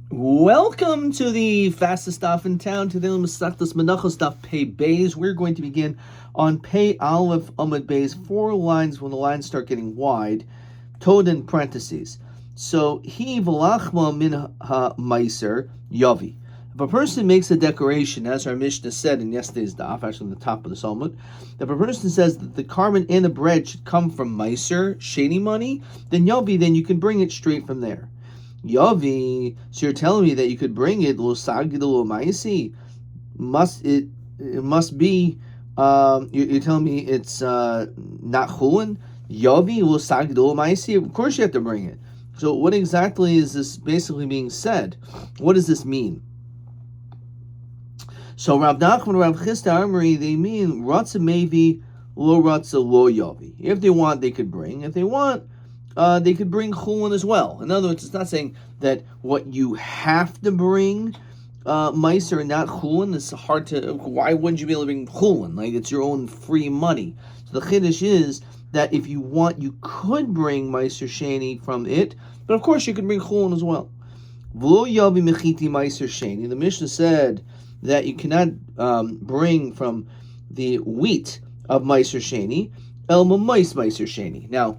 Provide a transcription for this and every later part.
Welcome to the fastest stuff in town. Today, Masechtas Menachot stuff Pei Beis. We're going to begin on Pei Aleph Amud Beis, 4 lines when the lines start getting wide, towed in parentheses. So he v'lachma min ha-meiser yavi. If a person makes a declaration, as our Mishnah said in yesterday's daf, actually on the top of the Talmud, if a person says that the carbon and the bread should come from meiser, sheni money, then yavi, then you can bring it straight from there. Yavi, so you're telling me that you could bring it lo sagid lo ma'isi? It must be? You're telling me it's not chulin? Yavi lo sagid lo ma'isi? Of course you have to bring it. So what exactly is this basically being said? What does this mean? So Rav Nachman and Rav Chisda Amri, they mean ratza mevi lo ratza lo yavi. If they want, they could bring. If they want, they could bring chulin as well. In other words, it's not saying that what you have to bring meiser and not chulin. It's hard to. Why wouldn't you be able to bring chulin? Like, it's your own free money. So the chiddush is that if you want, you could bring meiser sheni from it, but of course you could bring chulin as well. V'lo yavi mechiti meiser sheni. The Mishnah said that you cannot bring from the wheat of meiser sheni el mamais meiser sheni. Now,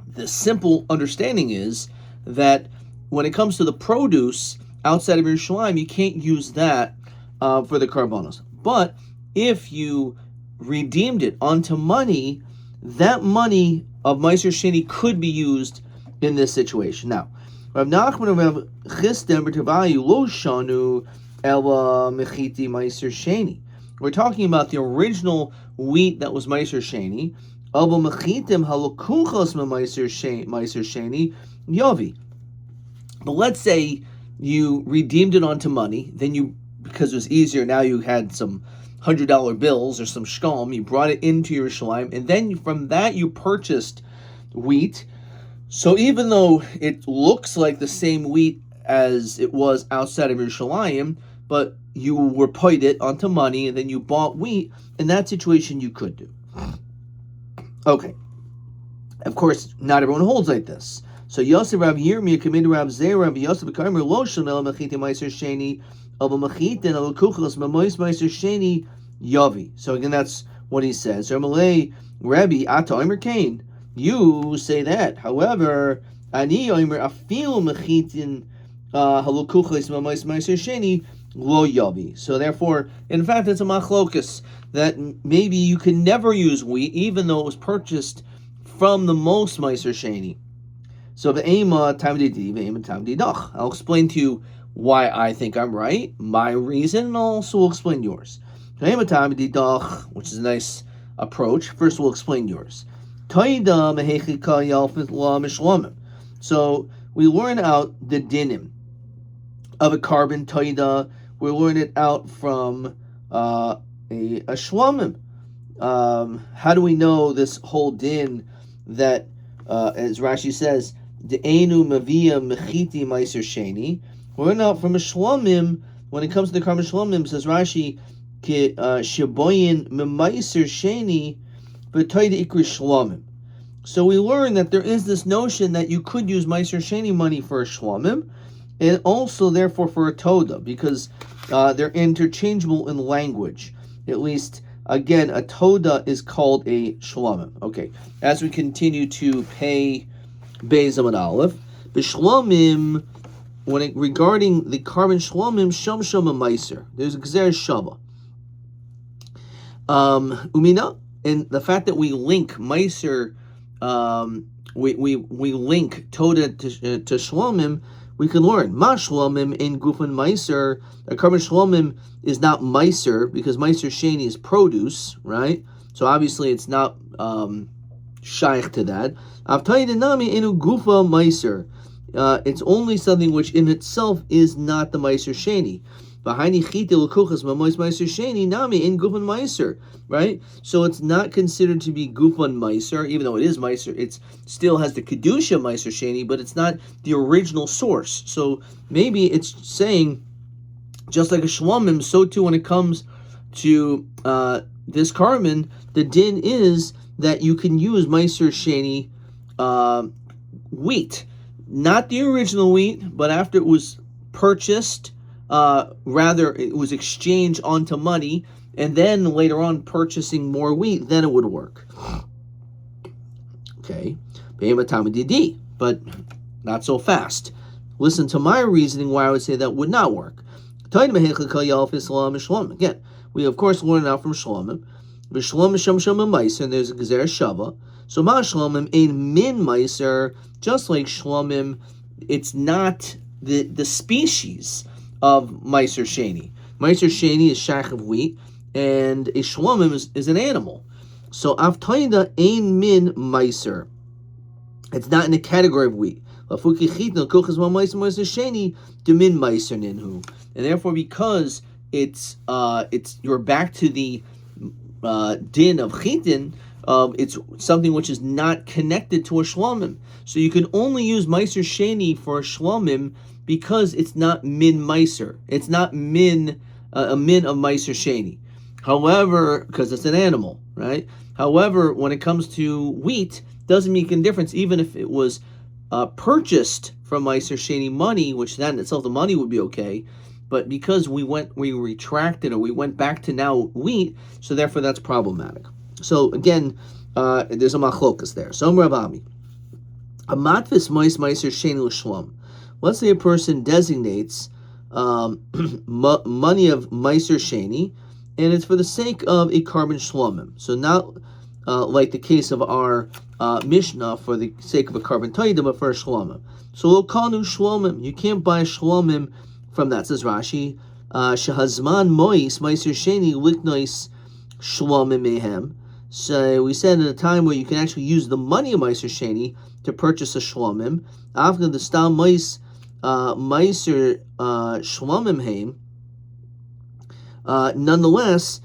the simple understanding is that when it comes to the produce outside of Yerushalayim, you can't use that for the karbanos. But if you redeemed it onto money, that money of Meiser Sheni could be used in this situation. Now, Rav Nachman and Rav Chisda B'Tavayu lo shanu ela mechiti Meiser Sheni. We're talking about the original wheat that was Meiser Sheni. But let's say you redeemed it onto money, then you, because it was easier, now you had some $100 bills or some shkalm, you brought it into Yerushalayim, and then from that you purchased wheat. So even though it looks like the same wheat as it was outside of Yerushalayim, but you were paid it onto money and then you bought wheat, in that situation you could do. Okay. Of course, not everyone holds like this. So Yosef Rav Yirmiyah committed Rav Zeh Rav Yosef B'Karmer Lo Shonel Mechiti Meiser Sheni Al Mechitin Al Kuchos Memois Meiser Sheni Yavi. So again, that's what he says. Ramalei Rabbi Ata Omer Kain. You say that. However, Ani Omer Afil Mechitin Al Kuchos Memois Meiser Sheni Lo Yavi. So therefore, in fact, it's a machlokus that maybe you can never use wheat, even though it was purchased from the most Meiser Sheni. So I'll explain to you why I think I'm right, my reason, and also we'll explain yours. Which is a nice approach. First, we'll explain yours. So we learn out the dinim of a carbon taida. We learn it out from a shlamim. How do we know this whole din that, as Rashi says, de'enu mavia mechiti meiser sheni? We learn out from a shlamim. When it comes to the carbon shlamim, says Rashi, ki sheboyin memeiser sheni v'toida ikri shlamim. So we learn that there is this notion that you could use meiser sheni money for a shlamim, and also therefore for a toda, because they're interchangeable in language. At least, again, a toda is called a shlamim. Okay, as we continue to pay Beis Amud Aleph, the shlamim, regarding the carbon shlamim, sham shama meiser. There's a gzer shava. Umina, and the fact that we link meiser, we link toda to shlamim. We can learn ma shlamim in gufan meiser. A carbon shlamim is not meiser because meiser sheni is produce, right? So obviously it's not shaykh to that. Avtayinami inu gufa meiser. It's only something which in itself is not the meiser sheni. Behind chitil kuchas mamois meiser sheni nami in gufan meiser, right? So it's not considered to be gufan meiser, even though it is meiser. It still has the kedusha meiser sheni, but it's not the original source. So maybe it's saying, just like a shlamim, so too when it comes to this carbon, the din is that you can use meiser sheni wheat, not the original wheat, but after it was purchased, rather it was exchanged onto money, and then later on purchasing more wheat, then it would work. Okay, but not so fast. Listen to my reasoning why I would say that would not work. Again, we of course learn out from Shlomim. And there's a Gezer Shava. So Ma Shlomim ein min meiser, just like Shlomim, it's not the species of Meiser Sheni. Meiser Sheni is shach of wheat, and a Shlomim is an animal. So Avtaida ein min meiser. It's not in the category of wheat. And therefore, because it's you're back to the din of chitin, it's something which is not connected to a shlomim. So you can only use meiser sheni for a shlomim because it's not min meiser. It's not min a min of meiser sheni. However, because it's an animal, right? However, when it comes to wheat, doesn't make a difference, even if it was purchased from Meiser Sheni money, which that in itself, the money would be okay, but because we retracted, or we went back to now wheat, so therefore that's problematic. So again, there's a machlokas there. So Rabbi, a matvis Meiser Sheni l'shlom. Let's say a person designates money of Meiser Sheni, and it's for the sake of a carbon shlomim. So not like the case of our Mishnah, for the sake of a carbon taidim, but for a shlomim. So lo kanu shlomim, you can't buy shlomim from that. Says Rashi, shehazman mois meiser sheni liknois shlomim mehem. So we said at a time where you can actually use the money of meiser sheni to purchase a shlomim. After the stam mois meiser shlomim heim. Nonetheless,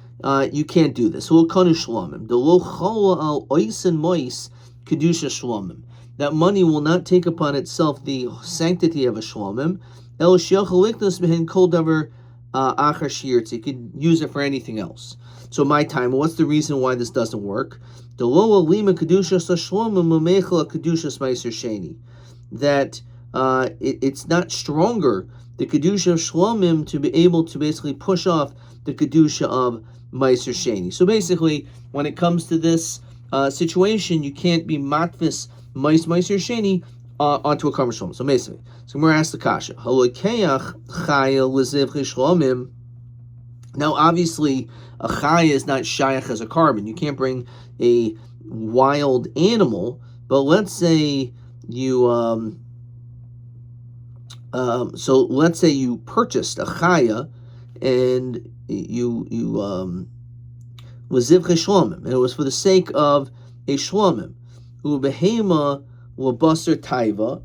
you can't do this. Lo kanu shlomim. The lo chala al oisen mois kedusha shlomim. That money will not take upon itself the sanctity of a shlomim. El shiachal liknos behen kol davar achar shirtz. You could use it for anything else. So my time, what's the reason why this doesn't work? The lo alima kedusha shlomim memechel kedusha meiser sheni. That it's not stronger, the kedusha of shlomim, to be able to basically push off the kedusha of meiser sheni. So basically, when it comes to this situation, you can't be matvis meiser sheni onto a carbon shlomim. So basically, so we're asked the kasha. Now, obviously, a chaya is not shayach as a carbon. You can't bring a wild animal, but let's say you so let's say you purchased a chaya, and you was zivche shlomim, and it was for the sake of a shlomim. Ubehema labasar taiva,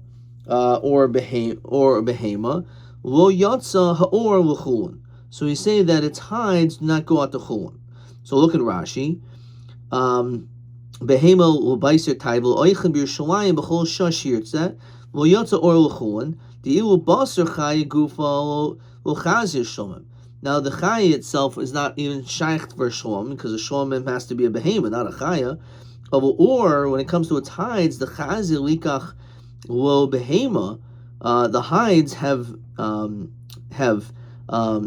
or behema lo yatsa haor l'chulin. So we say that its hides do not go out to chulin. So look at Rashi. Behema labasar taiva oichem b'Yerushalayim b'chol shash yirtzeh lo yatsa or l'chulin. Di'ilu basar chaya gufa lo chazir shlomim. Now, the chaya itself is not even shaycht for a shlom, because a shlomim has to be a behema, not a chaya. Or, when it comes to its hides, the chazir likach lo behema, the hides have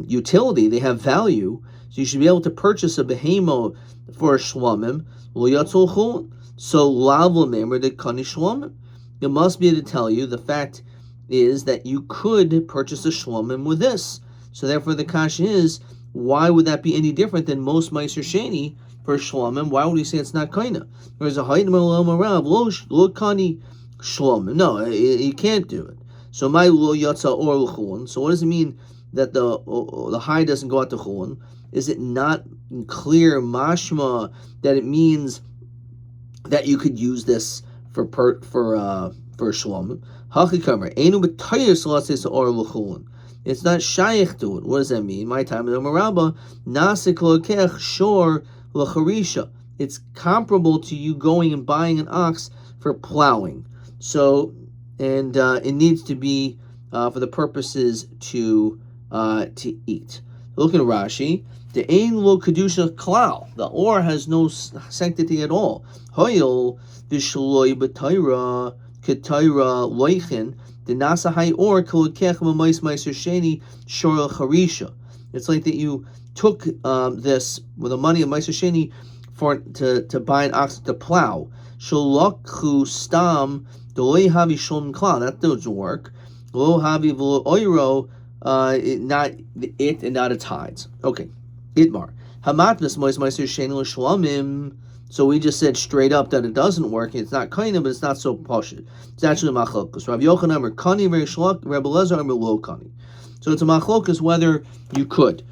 utility, they have value, so you should be able to purchase a behema for a shlomim, lo yatzol chulin. So, lav l'memer de kani shlomim. It must be to tell you, the fact is that you could purchase a shlomim with this. So therefore, the kasha is, why would that be any different than most meiser sheni for shlomim? Why would we say it's not kaina? There's a haydim al lo kani shlomim. No, you can't do it. So my lo yatsa or l'chulin. So what does it mean that the hide doesn't go out to chulin? Is it not clear mashma that it means that you could use this for shlomim? Hachikamer enu b'tayir salatzis or l'chulin. It's not shaykh to it. What does that mean? My time in the Marabba, nasik lokech shor lacharisha. It's comparable to you going and buying an ox for plowing. So, and it needs to be for the purposes to eat. Look at Rashi. The ein lo kedusha klal. The or has no sanctity at all. Hoyel v'shloi b'tayra ketayra loichin the nasahai or kolekech mamais meiser sheni shora charisha. It's like that you took this with the money of meiser sheni to buy an ox to plow. Shalakhu stam dolei havi shon klan. That doesn't work. Lo havi v'lo oiro. Not it and not its hides. Okay, itmar hamatvis mois meiser sheni l'shlamim. So we just said straight up that it doesn't work. It's not kind of, but it's not so poshut. It's actually machlokas. Rav Yochanan or kani ve'shlok, Rebbe Lezer or lo kani. So it's a machlokas whether you could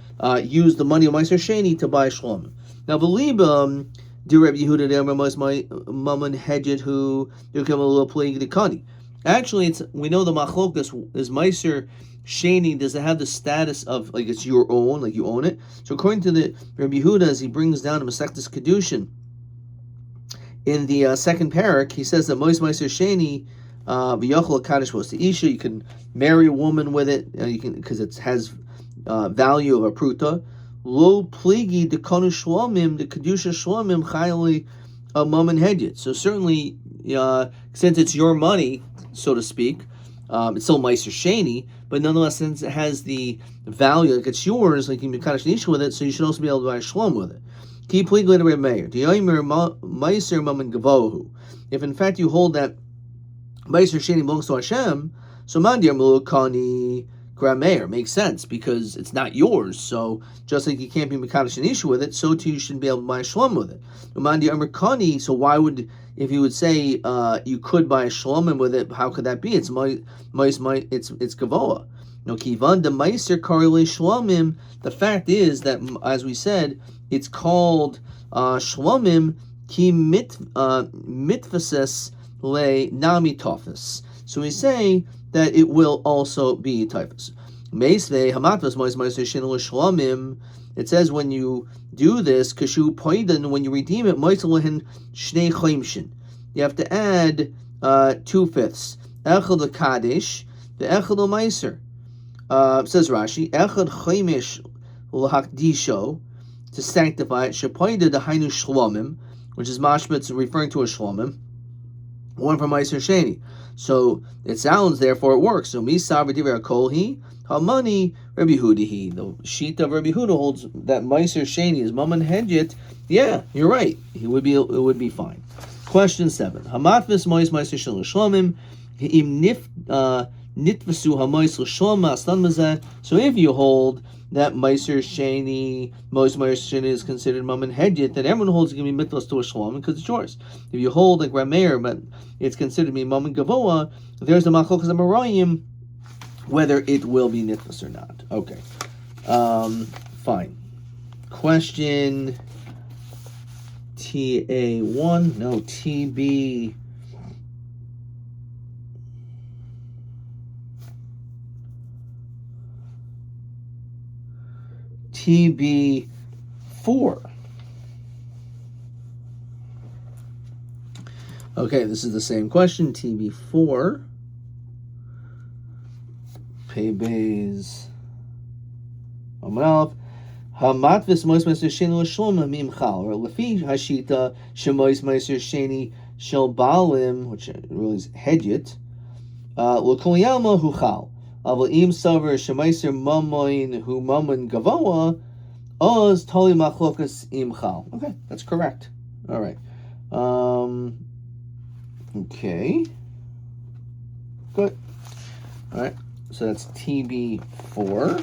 use the money of meiser sheni to buy shlomim. Now v'liba do Rabbi Yehuda de'amar mois mammon hedget who you come a little plague the kani. Actually, we know the machlokas is meiser sheni. Does it have the status of like it's your own, like you own it? So according to the Rabbi Yehuda, as he brings down the Masechtas Kedushin, in the second parak, he says that Mois Meiser Sheni v'yochel kaddish was the isha. You can marry a woman with it. You can because it has value of a pruta. Lo pligi de konu shlomim the kedusha shlomim chayli a mammon hedget. So certainly, since it's your money, so to speak, it's still Meiser Sheni, but nonetheless, since it has the value, like it's yours, like you can be kaddish isha with it, so you should also be able to buy a shlom with it. If in fact you hold that Meiser Sheni belongs to Hashem, so Mandir Mulukani Grameir makes sense because it's not yours. So just like you can't be Mekadosh and Isha with it, so too you shouldn't be able to buy a Shlom with it. Mandir Amerikani, so why would, if you would say you could buy a Shlomim with it, how could that be? It's Gavoa. No Kivan de Meiser Karele Shlomim. The fact is that, as we said, it's called Shlomim ki mitvases le nami tofis. So we say that it will also be typhus. Meisve hamatvas mois meiser shin l'shlomim. It says when you do this, kashu poiden, when you redeem it, mois lehen shnei chaimshin. You have to add 2/5. Echad l'kadesh, the echad l'meiser. Says Rashi, echad chaimish l'hakdisho, to sanctify it, shepoida the hainu shlomim, which is mashmitz referring to a shlomim, one from Meiser Sheni. So it sounds, therefore it works. So misav v'divrei kolhi hamani Rabbi Hudahi. The sheet of Rabbi Huda holds that Meiser Sheni is mammon hedget. Yeah, you're right. It would be fine. Question 7. Hamatvis mois Meiser Shel Shlomim im nitvasu hamois l'shlom astan mazeh. So if you hold that Meiser Sheni, most Meiser Sheni is considered mammon hedget, then everyone holds it can be mitzvahs to a shlom because it's yours. If you hold like Rameir, but it's considered to be mammon gavoa, there's the machlokas amarayim whether it will be nitvas or not. Okay, fine. Question TA1, no TB. TB4. Okay, this is the same question. TB4. Pebez. Amalf. Hamatvis mois meiser sheni l'shlomim mimchal. Or lefi hashita shemois meiser sheni shel balim, which really is hedget. L'kol yalma huchal. Aval im saver shemaiser mamoin hu mamon gavoa oz tali machlokas imchal. Okay, that's correct. All right. Okay. Good. All right. So that's TB4.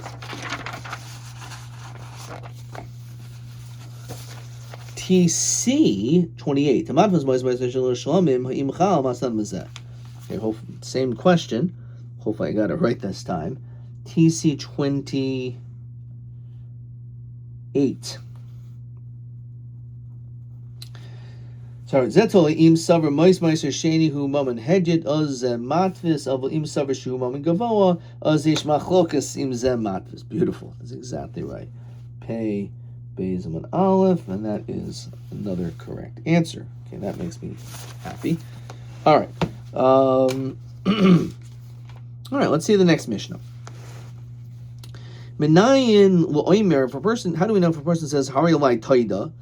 TC28. Okay, same question. Hopefully I got it right this time. TC28. Sorry, Zetoli im saver mois meiser sheni hu mammon hedget oz matvis of im saver shu mammon gavoa oz ish machlokas im ze matvis. Beautiful. That's exactly right. Pei Bezim Aleph, and that is another correct answer. Okay, that makes me happy. All right. All right, let's see the next Mishnah. Menayin l'oimer, if a person, how do we know if a person says, Hari Lai Taida?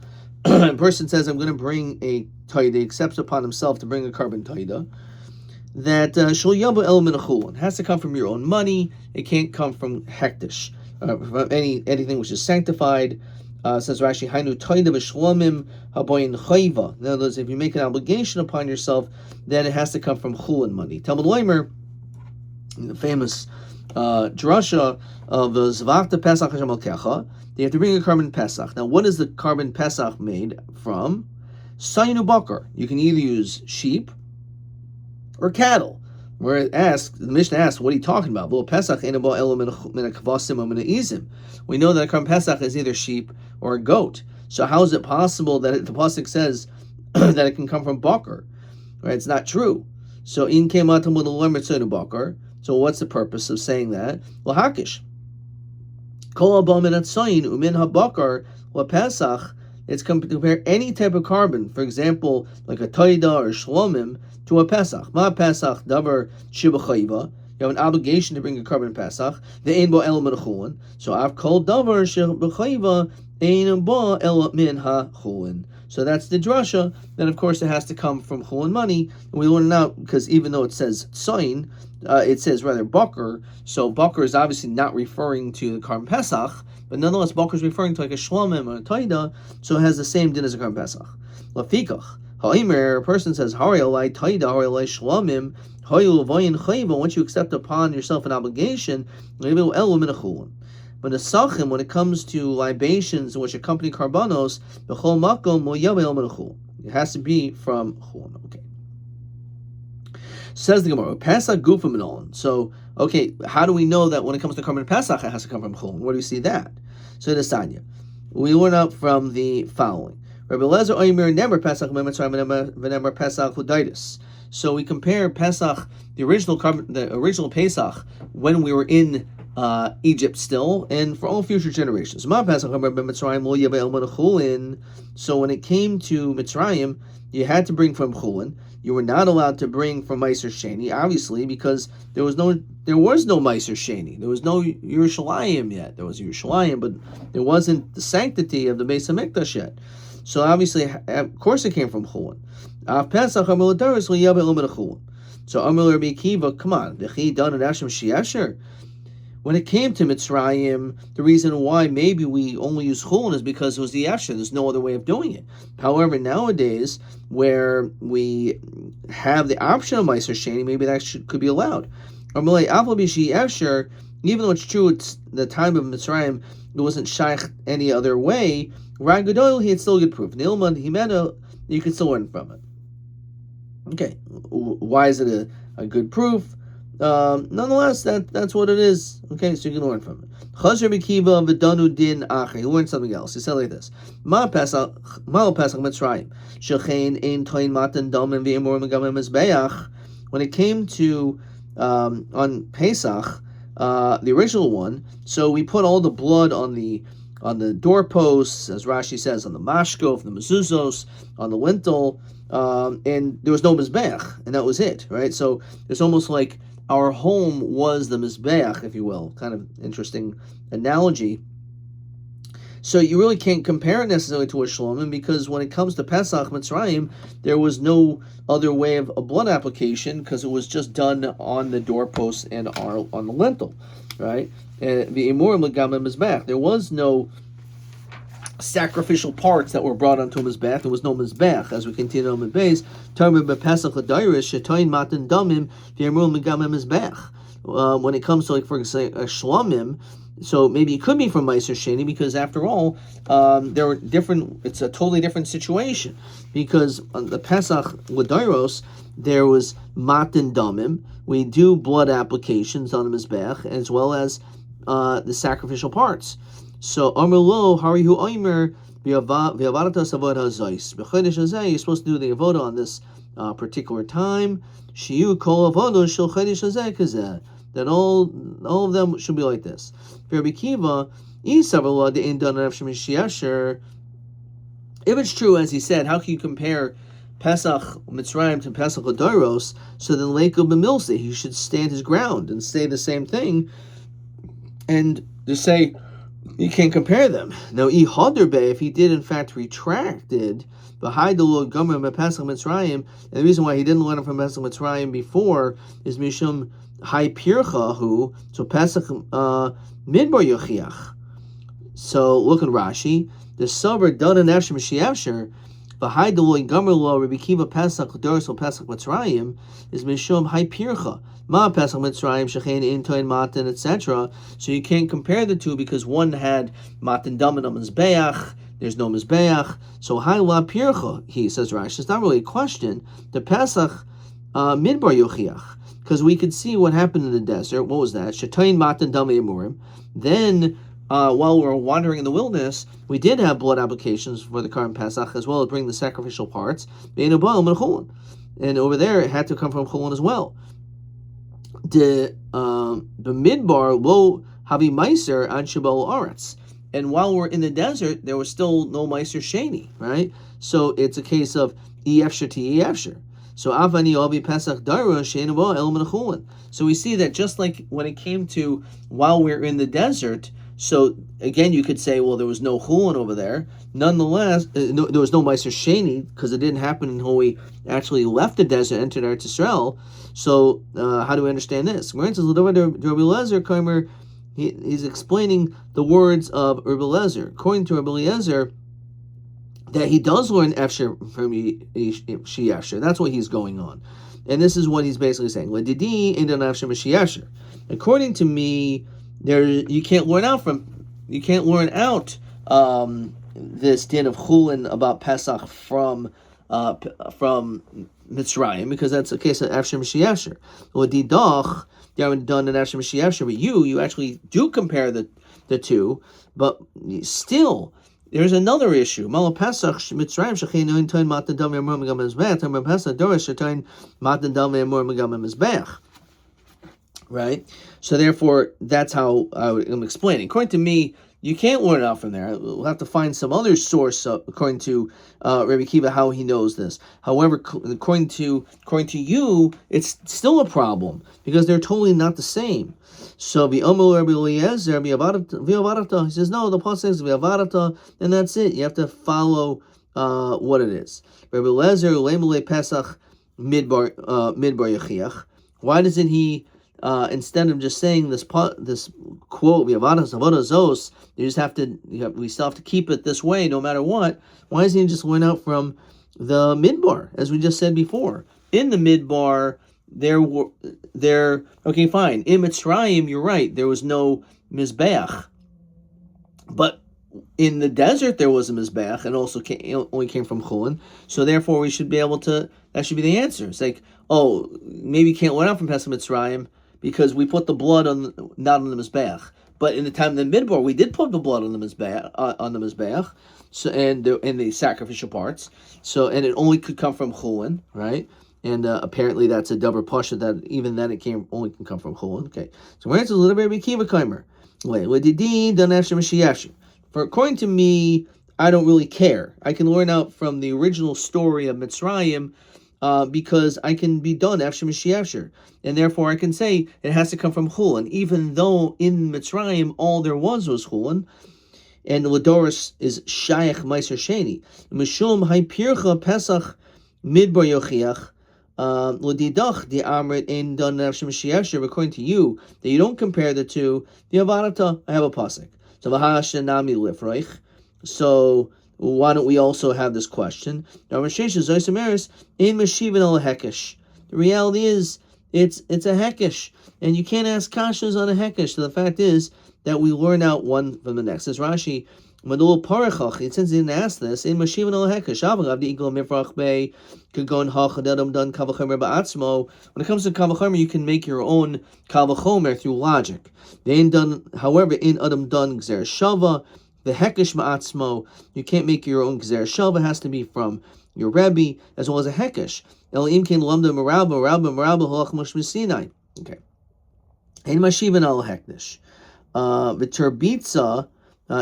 A person says, I'm going to bring a Taida, accepts upon himself to bring a carbon Taida. that shel yabu el min chulin. It has to come from your own money. It can't come from hektish, from anything which is sanctified. Says Rashi, Hainu toida v'shlomim haboyin chayva. In other words, if you make an obligation upon yourself, then it has to come from chulin money. Talmud Leimer, the famous drasha of Zvachta Pesach Hashem Alkecha, they have to bring a carbon Pesach. Now, what is the carbon Pesach made from? Sayinu bakar. You can either use sheep or cattle. Where the Mishnah asks, what are you talking about? Well, Pesach ain't about element min kavasim or min izim. We know that a carbon Pesach is either sheep or a goat. So how is it possible that the pasuk says that it can come from bakar? Right? It's not true. So in kematam with the bakar. So what's the purpose of saying that? Well, hakish. Kol haba min atzayin umin habakar la Pesach. It's to compare any type of carbon, for example, like a taida or shlomim, to a Pesach. Ma Pesach davar shibachayva. You have an obligation to bring a carbon Pesach. The ein bo el min chulin. So I've called davar shibachayva ein bo el min ha chulin. So that's the drasha. Then of course it has to come from chulin money. And we learn it out because even though it says tzayin, it says rather bakar. So bakar is obviously not referring to the carbon Pesach, but nonetheless bakar is referring to like a shlomim or a taida. So it has the same din as a carbon Pesach. Lafikach. A person says, once you accept upon yourself an obligation, but the sachim, when it comes to libations which accompany karbanos, it has to be from chulin. Okay. Says the Gemara, Pesach gufa minon. So, okay, how do we know that when it comes to carbon Pesach, it has to come from chulin? Where do we see that? So the Sanya, we learn out from the following. Rabbi Lezer Oimer never Pesach never Pesach Hudaitis. So we compare Pesach, the original Pesach, when we were in Egypt still, and for all future generations. So when it came to Mitzrayim, you had to bring from chulin. You were not allowed to bring from Meiser Sheni, obviously, because there was no Meiser Sheni. There was no Yerushalayim yet. There was Yerushalayim, but there wasn't the sanctity of the Beis Hamikdash yet. So obviously, of course, it came from chulin. So Amar Rabbi Akiva, come on, when it came to Mitzrayim, the reason why maybe we only use chulin is because it was the yasher. There's no other way of doing it. However, nowadays, where we have the option of Meiser Sheni, maybe that could be allowed. Even though it's true, it's the time of Mitzrayim, it wasn't shaykh any other way. Rag Gadol, he had still good proof. Nilman Himeno, you can still learn from it. Okay, why is it a good proof? Nonetheless, that's what it is. Okay, so you can learn from it. Chazar B'kiva v'danu din acher. He learned something else. He said like this: Ma Pesach Mitzrayim shechein ein toin matan damen v'emor megamim mizbeach. When it came to on Pesach, the original one, so we put all the blood on the doorposts, as Rashi says, on the mashkof, the mezuzos, on the lintel, and there was no mizbeach, and that was it, right? So it's almost like our home was the mizbeach, if you will. Kind of interesting analogy. So you really can't compare it necessarily to a shlomim, because when it comes to Pesach Mitzrayim, there was no other way of a blood application, because it was just done on the doorposts and on the lintel, right? The Emurim Legam Mizbech. There was no sacrificial parts that were brought onto a Mizbech. There was no Mizbech. As we continue on the base, when it comes to, like, for example, a Shlomim, so maybe it could be from Meiser Sheni, because after all, there were different. It's a totally different situation, because on the Pesach Ladairos there was Matan Damim. We do blood applications on the Mizbech, as well as the sacrificial parts. So Amar Lo Harihu Oimer v'Avadatas Avodah Zos b'Chodesh Hazeh. You're supposed to do the avodah on this particular time. Shiyu Kol Avodah Shel Chodesh Hazeh Kazeh. That all of them should be like this. If it's true, as he said, how can you compare Pesach Mitzrayim to Pesach Ladoros? So then Leiko B'Milse, he should stand his ground and say the same thing, and just say You can't compare them. Now, if he did in fact retracted, and the reason why he didn't learn it from Pesach Mitzrayim before is Mishum Hai Pircha Hu, so Pesach Midbar Yochiach. So look at Rashi. The Sober Dona Nefshem Shiavsher, V'Hai Deloy Gomer Lo Rabbi Kiva Pesach Dorsal Pesach Mitzrayim is Mishum Hai Pircha. Ma Pesach Mitzrayim Shechein Intoin Matan, etc. So you can't compare the two because one had Matan Daman on Mizbeach. There's no Mizbeach. So Hai La Pircha, he says Rashi. It's not really a question. The Pesach Midbar Yochiach, because we could see what happened in the desert. What was that? Shetain Matan Dami Amurim. Then while we were wandering in the wilderness, we did have blood applications for the Karban Pesach as well as bring the sacrificial parts. And over there, it had to come from Chulun as well. The Midbar lo havi meiser ad shabal aretz. And while we're in the desert, there was still no meiser sheni, right? So it's a case of efsher to efsher. So avani obi pesach dara shein bo el menachulin. So we see that just like when it came to while we're in the desert. So again, you could say, well, there was no chulin over there. Nonetheless, there was no meiser sheni because it didn't happen until we actually left the desert, entered Eretz Yisrael. So how do we understand this? He's explaining the words of Rabbi Eliezer. According to Rabbi Eliezer, that he does learn efsher from Shiyasher. That's what he's going on, and this is what he's basically saying. According to me, you can't learn out this din of chulin about Pesach from Mitzrayim, because that's a case of Afshem Shiyasher. Or Didach, they haven't done an Afshem Shiyasher, but you actually do compare the two, but still, there's another issue. Mala Pesach Mitzrayim Shechinu Intoin Matan Dam Yamur Megam Mizbeach, Tamar Pesach Dorish Shetain Matan Dam Yamur Megam Mizbeach. Right? So therefore, that's how I'm explaining. According to me, you can't learn out from there. We'll have to find some other source, according to Rabbi Kiva, how he knows this. However, according to you, it's still a problem because they're totally not the same. So v'omer Rabbi Eliezer v'avarata. He says no. The pasuk says v'avarata, and that's it. You have to follow what it is. Rabbi Eliezer le'melei Pesach midbar yachiach. Why doesn't he? Instead of just saying this quote, we still have to keep it this way no matter what. Why doesn't he just learn out from the midbar, as we just said before? In the midbar, okay, fine. In Mitzrayim, you're right, there was no mizbeach, but in the desert there was a mizbeach, and only came from chulin. So therefore, we should be able to. That should be the answer. It's like, oh, maybe you can't learn out from Pesach Mitzrayim, because we put the blood not on the mizbeach, but in the time of the midbar we did put the blood on the mizbeach, so and the sacrificial parts. So and it only could come from chulin, right? And apparently that's a double pasha that even then it only can come from chulin. Okay, so we're answering a little bit of Kiva Kaimer. For according to me, I don't really care. I can learn out from the original story of Mitzrayim. Because I can be done after Mashiach, and therefore I can say it has to come from chulin, even though in Mitzrayim all there was chulin, and Ladoris is Shayach Meiser Sheni. Mishum Haipircha Pesach Midbar Yochiach Ladidach the Amrit in done after Mashiach. According to you, that you don't compare the two. The Avarata, I have a pasuk. So V'hashanami Lifreich. So why don't we also have this question? The reality is, it's a hekesh, and you can't ask kashas on a hekesh. So the fact is that we learn out one from the next. Says Rashi, since he didn't ask this, in Mashivan al hekesh, when it comes to kavachomer, you can make your own kavachomer through logic. However, in adam done gzer shava. The hekesh ma'atzmo, you can't make your own gzer shalva, has to be from your Rabbi, as well as a hekesh. El imkin lamda merabba halach moshe Sinai. Okay. Ein mashivan al hekdesh. V'terbitza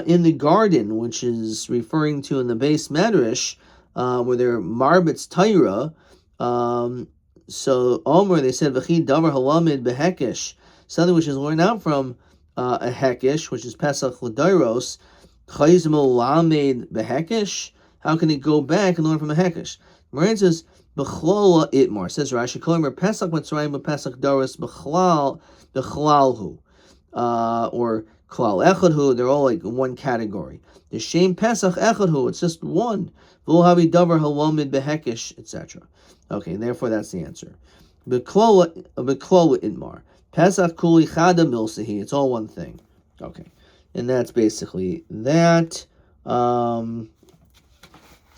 in the garden, which is referring to in the base medrash, where they're marbitz taira. So Omer, they said v'chi davar halamid behekesh, something which is learned out from a hekesh, which is Pesach L'Dairos, Chayz Melamed Behekesh. How can it go back and learn from a hekesh? Moran says B'chlola Itmar. Says Rashi, Komer Pesach Mitzrayim Pesach Daros B'chlalhu, or Klal Echadhu. They're all like one category. The Shem Pesach Echadhu. It's just one. V'lo Davar Halomid Behekesh, etc. Okay, therefore that's the answer. B'klola Itmar. Pesach Kuli Chada Milsahi. It's all one thing. Okay, and that's basically that. All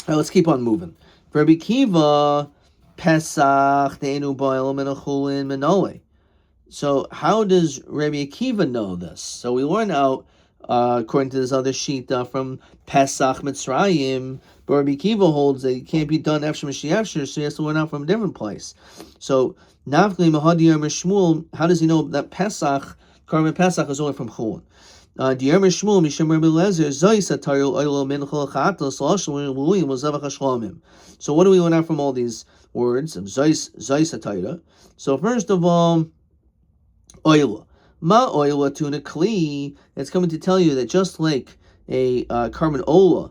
right, let's keep on moving. For Rabbi Kiva, Pesach Deinu Ba'el Menachulin Menole. So how does Rabbi Akiva know this? So we learn out, according to this other shita, from Pesach Mitzrayim, but Rabbi Akiva holds that it can't be done after Mashiach, so he has to learn out from a different place. So Navli Mahadi Yom Shmuel, how does he know that Pesach, Karban Pesach, is only from Chulin? Diyam Shmuel Misham Rabbi Lezer Zois Ataril Oilo Minchol Chatos Lashlim Luim Wazavach Shlomim. So what do we learn out from all these words of Zois Atayra? So first of all, Oila. Ma Oila Tuna Kli. It's coming to tell you that just like a carbon Ola,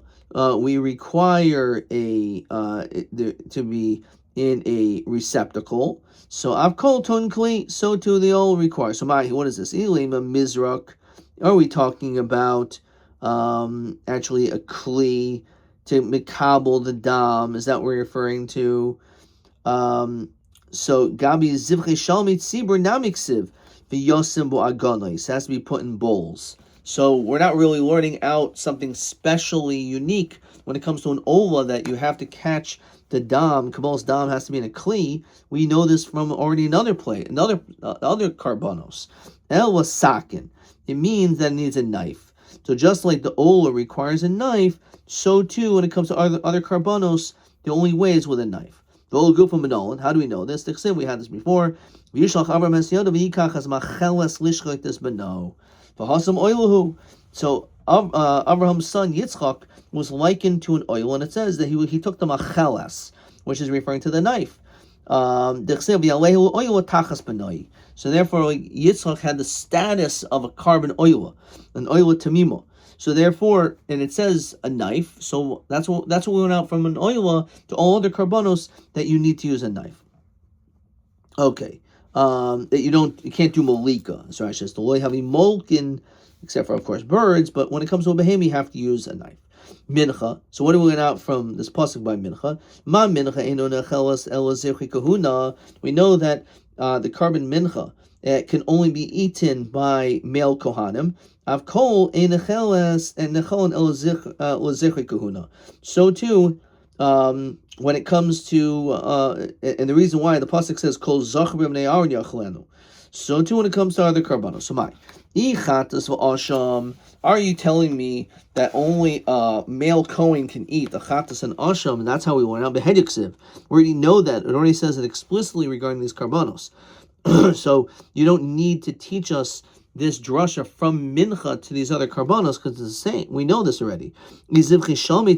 we require to be in a receptacle. So Avkol Tun Kli, so too they all require. So what is this? Ilima Mizrak. Are we talking about actually a kli to mikabel the dam? Is that what we're referring to? So Gabi zivche shalmit sibur namiksiv v'yosim bo agonis. It has to be put in bowls. So we're not really learning out something specially unique when it comes to an ola that you have to catch the dam. Kabbal's dam has to be in a kli. We know this from already another plate, other karbanos. El was sakin. It means that it needs a knife. So just like the ola requires a knife, so too when it comes to other karbanos, the only way is with a knife. The ola gufa menolan. How do we know this? We had this before. So Abraham's son Yitzchak was likened to an oil, and it says that he took the machelas, which is referring to the knife. So therefore, Yitzchak had the status of a carbon oila, an oila tamima. So therefore, and it says a knife. So that's what we went out from an oila to all other carbonos that you need to use a knife. Okay, that you can't do malika. So I says the loy having molkin, except for of course birds. But when it comes to a behem, you have to use a knife. Mincha. So what do we get out from this pasuk by Mincha? Ma mincha eno nechelas ela zechi kahuna. We know that the carbon mincha can only be eaten by male kohanim. Av kol ein nechelas and nechalon ela zechi kahuna. So too, when it comes to and the reason why the pasuk says kol zachar b'nei Aaron yachlenu. So too when it comes to other karbanos. So my ichatas v'asham. Are you telling me that only male Kohen can eat the chatas and asham, and that's how we went out? Behediksiv. We already know that. It already says it explicitly regarding these karbanos. So you don't need to teach us this drasha from mincha to these other karbanos because it's the same. We know this already. Is it from a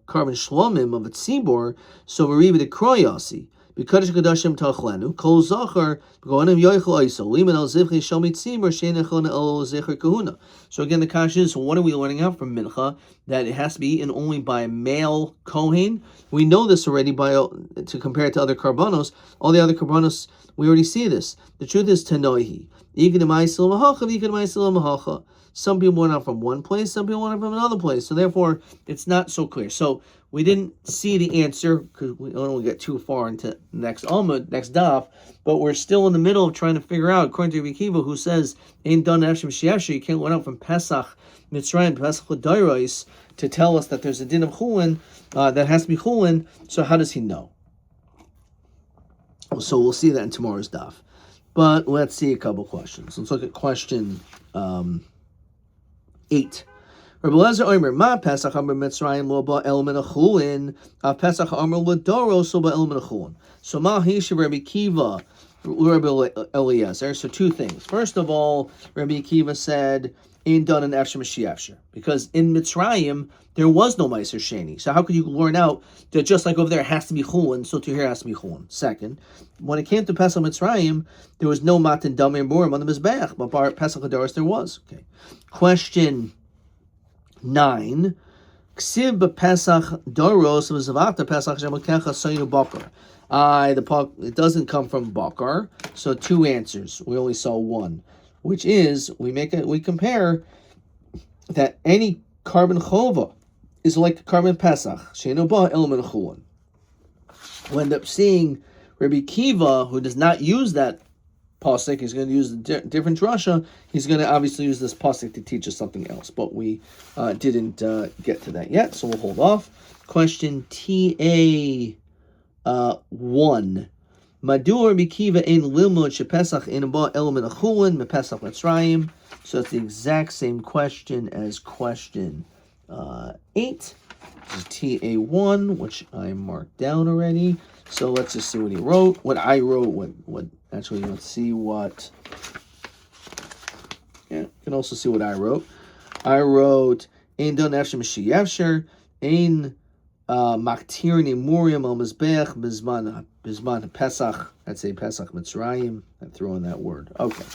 carbon shlomim of a tzibor? So we read the kroyasi. Because Kadashim Tachlenu, Kol Zachar, Goanim Yoichel Iso, Liman al Zivchi Shomit Tzibur, Shenechon el Zichar Kahuna. So again, the question is, what are we learning out from Mincha? That it has to be eaten only by a male Kohen. We know this already to compare it to other karbanos. All the other karbanos, we already see this. The truth is Tanoihi. Some people went out from one place, some people went out from another place. So therefore, it's not so clear. So we didn't see the answer because we don't want to get too far into next daf, but we're still in the middle of trying to figure out, according to Rabbi Kiva, who says, Ein done Hashem Shiasha, you can't learn out from Pesach, Mitzrayim, Pesach L'Dairos, to tell us that there's a din of Chulin, that has to be Chulin. So how does he know? So we'll see that in tomorrow's daf. But let's see a couple questions. Let's look at question 8. Rabbi Lezer Omer, Ma Pesach Amar Mitzrayim Lo Ba El Menachulin, Pesach Amar Lo Doros Lo Ba El Menachulin. So Ma Hisha Rabbi Kiva Rabbi Eliezer. So two things. First of all, Rabbi Akiva said, "Ain't done an Efsher Mashiach," because in Mitzrayim there was no Meiser Sheni. So how could you learn out that just like over there it has to be Chulin, so to here has to be Chulin? Second, when it came to Pesach Mitzrayim, there was no Matan Damei Borim on the Mizbeach, but by Pesach Hadaros there was. Okay. Question 9. Ksiv b'Pesach Doros v'Zavata Pesach Shemokecha Soynu Bakar. It doesn't come from Bakar, so two answers. We only saw one, which is we compare that any carbon chova is like carbon Pesach. Sheinu ba elman chulin. We end up seeing Rabbi Kiva, who does not use that pasuk. He's going to use a different drasha. He's going to obviously use this pasuk to teach us something else, but we didn't get to that yet, so we'll hold off. Question TA 1. Madur Bikiva ein limud shepesach ein ba element achulin mepesach Mitzrayim. So it's the exact same question as question 8. This is TA1, which I marked down already. So let's just see what he wrote. What I wrote. Actually, let's see what. Yeah, you can also see what I wrote. I wrote ein don efsher mashiyavsher ein maktir nemuriam al mizbeach bizman Pesach. I'd say Pesach Mitzrayim. I throw in that word. Okay,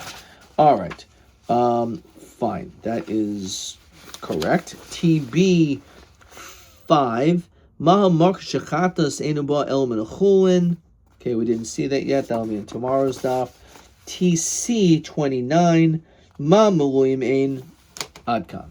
all right, fine. That is correct. TB 5. Maha mark shechatas enuba el menachulin. Okay, we didn't see that yet. That'll be in tomorrow's daf. TC 29. Ma meluim ein adkan.